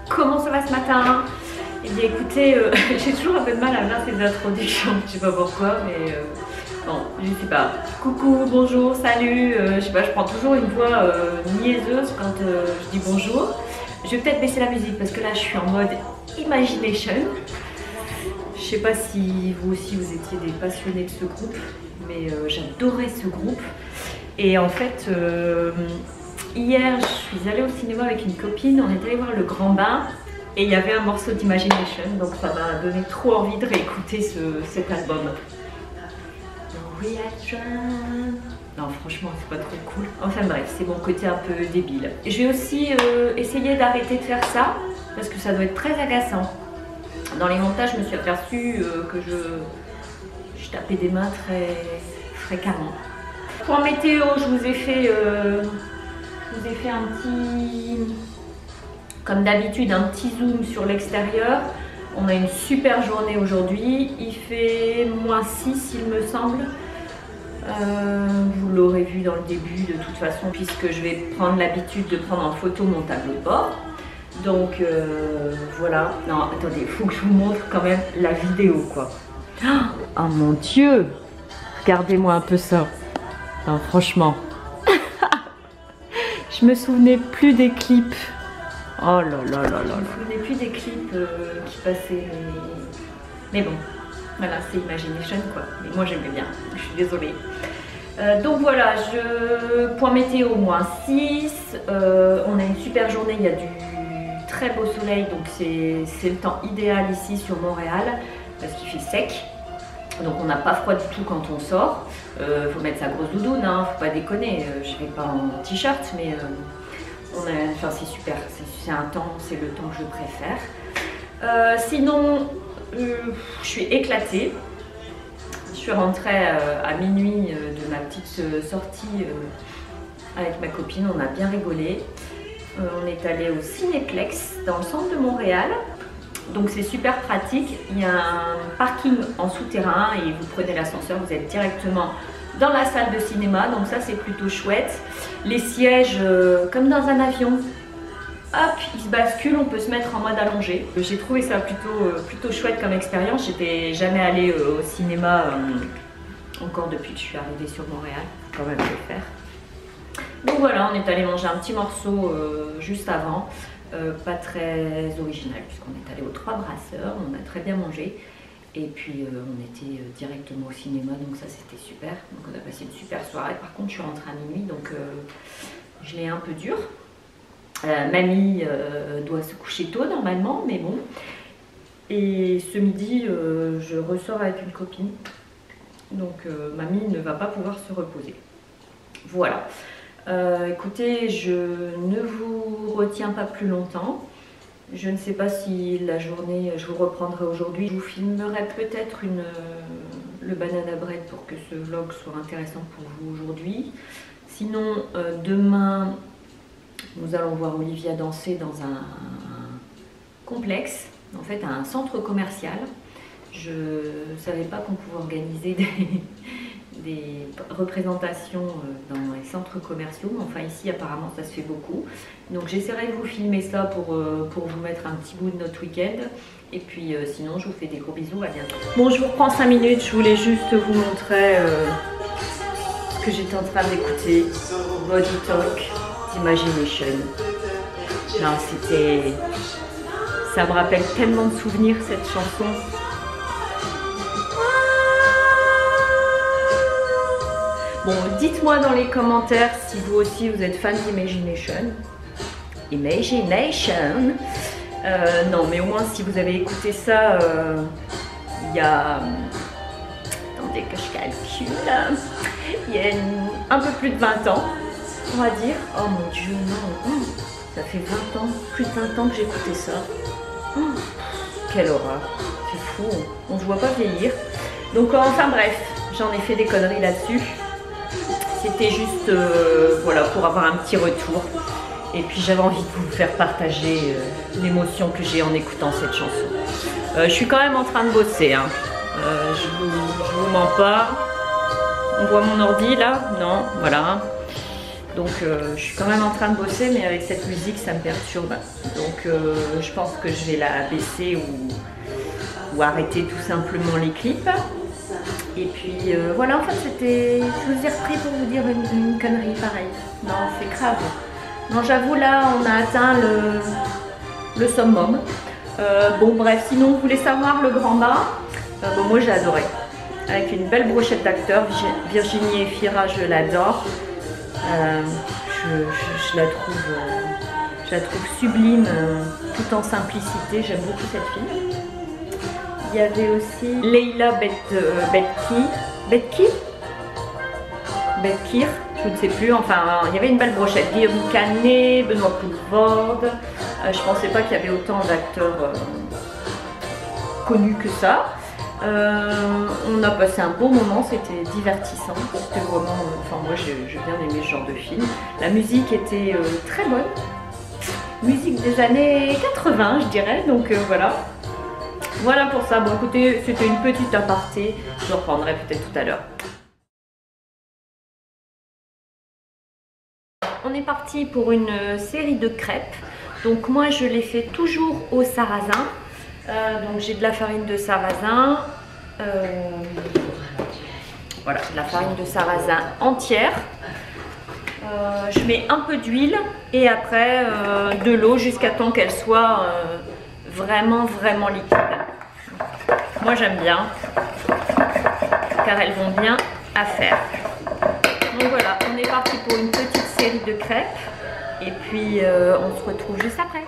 comment ça va ce matin? Eh bien écoutez, j'ai toujours un peu de mal à faire ces introductions, je sais pas pourquoi, mais bon, je sais pas. Coucou, bonjour, salut, je sais pas, je prends toujours une voix niaiseuse quand je dis bonjour. Je vais peut-être baisser la musique parce que là je suis en mode imagination. Je sais pas si vous aussi vous étiez des passionnés de ce groupe, mais j'adorais ce groupe. Et en fait, hier je suis allée au cinéma avec une copine, on est allé voir Le Grand Bain et il y avait un morceau d'Imagination, donc ça m'a donné trop envie de réécouter cet album. Non, franchement, c'est pas trop cool. Enfin bref, c'est mon côté un peu débile. Je vais aussi essayer d'arrêter de faire ça parce que ça doit être très agaçant. Dans les montages, je me suis aperçue que je tapais des mains très fréquemment. Pour météo, je vous ai fait un petit, comme d'habitude, un petit zoom sur l'extérieur. On a une super journée aujourd'hui. Il fait -6, il me semble. Vous l'aurez vu dans le début de toute façon, puisque je vais prendre l'habitude de prendre en photo mon tableau de bord. Donc voilà. Non, attendez, il faut que je vous montre quand même la vidéo, quoi. Oh mon Dieu! Regardez-moi un peu ça. Non, franchement. Je me souvenais plus des clips. Oh là là là là. Je me souvenais plus des clips qui passaient. Mais bon, voilà, c'est Imagination, quoi. Mais moi j'aimais bien. Je suis désolée. Donc voilà, point météo -6. On a une super journée. Il y a du très beau soleil, donc c'est le temps idéal ici sur Montréal parce qu'il fait sec. Donc on n'a pas froid du tout quand on sort. Faut mettre sa grosse doudoune, hein, faut pas déconner. Je vais pas en t-shirt, mais enfin c'est super. C'est un temps, c'est le temps que je préfère. Sinon, je suis éclatée. Je suis rentrée à minuit de ma petite sortie avec ma copine. On a bien rigolé. On est allé au Cinéplex dans le centre de Montréal. Donc c'est super pratique, il y a un parking en souterrain et vous prenez l'ascenseur, vous êtes directement dans la salle de cinéma, donc ça c'est plutôt chouette. Les sièges, comme dans un avion, hop, ils se basculent, on peut se mettre en mode allongé. J'ai trouvé ça plutôt chouette comme expérience, j'étais jamais allée au cinéma encore depuis que je suis arrivée sur Montréal, faut quand même le faire. Donc voilà, on est allé manger un petit morceau juste avant. Pas très original puisqu'on est allé aux Trois Brasseurs, on a très bien mangé et puis on était directement au cinéma, donc ça c'était super. Donc on a passé une super soirée. Par contre je suis rentrée à minuit, donc je l'ai un peu dur. Mamie doit se coucher tôt normalement, mais bon. Et ce midi je ressors avec une copine, donc mamie ne va pas pouvoir se reposer. Voilà. Écoutez, je ne vous retiens pas plus longtemps. Je ne sais pas si la journée, je vous reprendrai aujourd'hui. Je vous filmerai peut-être le banana bread pour que ce vlog soit intéressant pour vous aujourd'hui. Sinon, demain, nous allons voir Olivia danser dans un complexe, en fait un centre commercial. Je ne savais pas qu'on pouvait organiser des représentations dans les centres commerciaux, mais enfin ici apparemment ça se fait beaucoup. Donc j'essaierai de vous filmer ça pour vous mettre un petit bout de notre week-end. Et puis sinon je vous fais des gros bisous, à bientôt. Bon, je vous reprends 5 minutes, je voulais juste vous montrer ce que j'étais en train d'écouter. Body Talk d'Imagination. Ça me rappelle tellement de souvenirs cette chanson. Bon, dites-moi dans les commentaires si vous aussi vous êtes fan d'Imagination. Non, mais au moins si vous avez écouté ça, il y a... Attendez que je calcule. Il y a un peu plus de 20 ans, on va dire. Oh mon Dieu, non. Ça fait 20 ans, plus de 20 ans que j'écoutais ça. Quelle horreur. C'est fou, on ne se voit pas vieillir. Donc enfin bref, j'en ai fait des conneries là-dessus. C'était juste voilà, pour avoir un petit retour. Et puis j'avais envie de vous faire partager l'émotion que j'ai en écoutant cette chanson. Je suis quand même en train de bosser, hein. Je vous mens pas. On voit mon ordi là? Non, voilà. Donc je suis quand même en train de bosser, mais avec cette musique ça me perturbe. Donc je pense que je vais la baisser ou arrêter tout simplement les clips. Et puis voilà, en fait c'était, je vous ai repris pour vous dire une connerie pareille. Non, c'est grave. Non, j'avoue, là on a atteint le summum. Bon bref, sinon vous voulez savoir le grand bas, bon, moi j'ai adoré. Avec une belle brochette d'acteurs, Virginie Efira, je l'adore. Je la trouve sublime, tout en simplicité. J'aime beaucoup cette fille. Il y avait aussi Leila Betkir, je ne sais plus. Enfin, il y avait une belle brochette. Guillaume Canet, Benoît Poulvorde. Je pensais pas qu'il y avait autant d'acteurs connus que ça. On a passé un beau moment, c'était divertissant, c'était vraiment, enfin moi j'ai bien aimé ce genre de film. La musique était très bonne, musique des années 80 je dirais, donc voilà. Voilà pour ça. Bon écoutez, c'était une petite aparté, je reprendrai peut-être tout à l'heure. On est parti pour une série de crêpes, donc moi je les fais toujours au sarrasin. Donc j'ai de la farine de sarrasin, voilà, de la farine de sarrasin entière. Je mets un peu d'huile et après de l'eau jusqu'à temps qu'elle soit vraiment liquide. Moi j'aime bien car elles vont bien à faire. Donc voilà, on est parti pour une petite série de crêpes et puis on se retrouve juste après.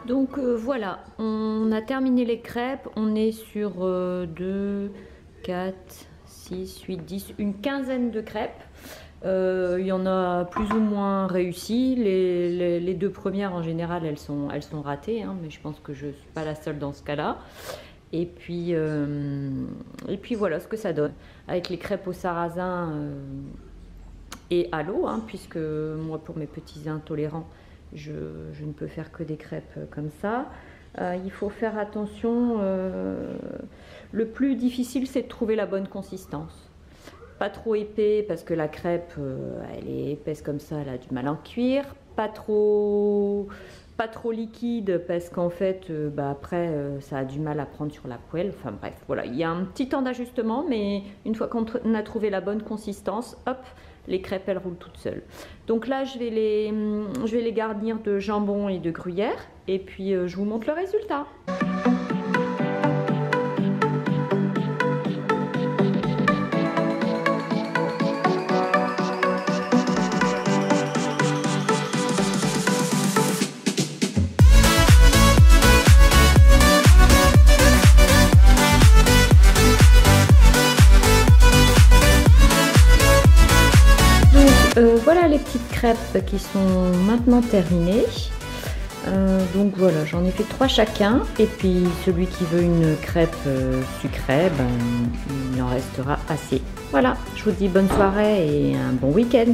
Donc voilà, on a terminé les crêpes, on est sur 2, 4, 6, 8, 10, une quinzaine de crêpes. Il y en a plus ou moins réussi, les deux premières en général elles sont ratées, hein, mais je pense que je ne suis pas la seule dans ce cas-là. Et puis voilà ce que ça donne, avec les crêpes au sarrasin et à l'eau, hein, puisque moi pour mes petits intolérants, je ne peux faire que des crêpes comme ça. Il faut faire attention, le plus difficile c'est de trouver la bonne consistance. Pas trop épais parce que la crêpe elle est épaisse comme ça, elle a du mal à en cuire. Pas trop liquide parce qu'en fait après ça a du mal à prendre sur la poêle. Enfin bref, voilà, il y a un petit temps d'ajustement, mais une fois qu'on a trouvé la bonne consistance, hop, les crêpes elles roulent toutes seules. Donc là je vais les garnir de jambon et de gruyère et puis je vous montre le résultat. Voilà les petites crêpes qui sont maintenant terminées. Donc voilà, j'en ai fait 3 chacun. Et puis celui qui veut une crêpe sucrée, ben, il en restera assez. Voilà, je vous dis bonne soirée et un bon week-end.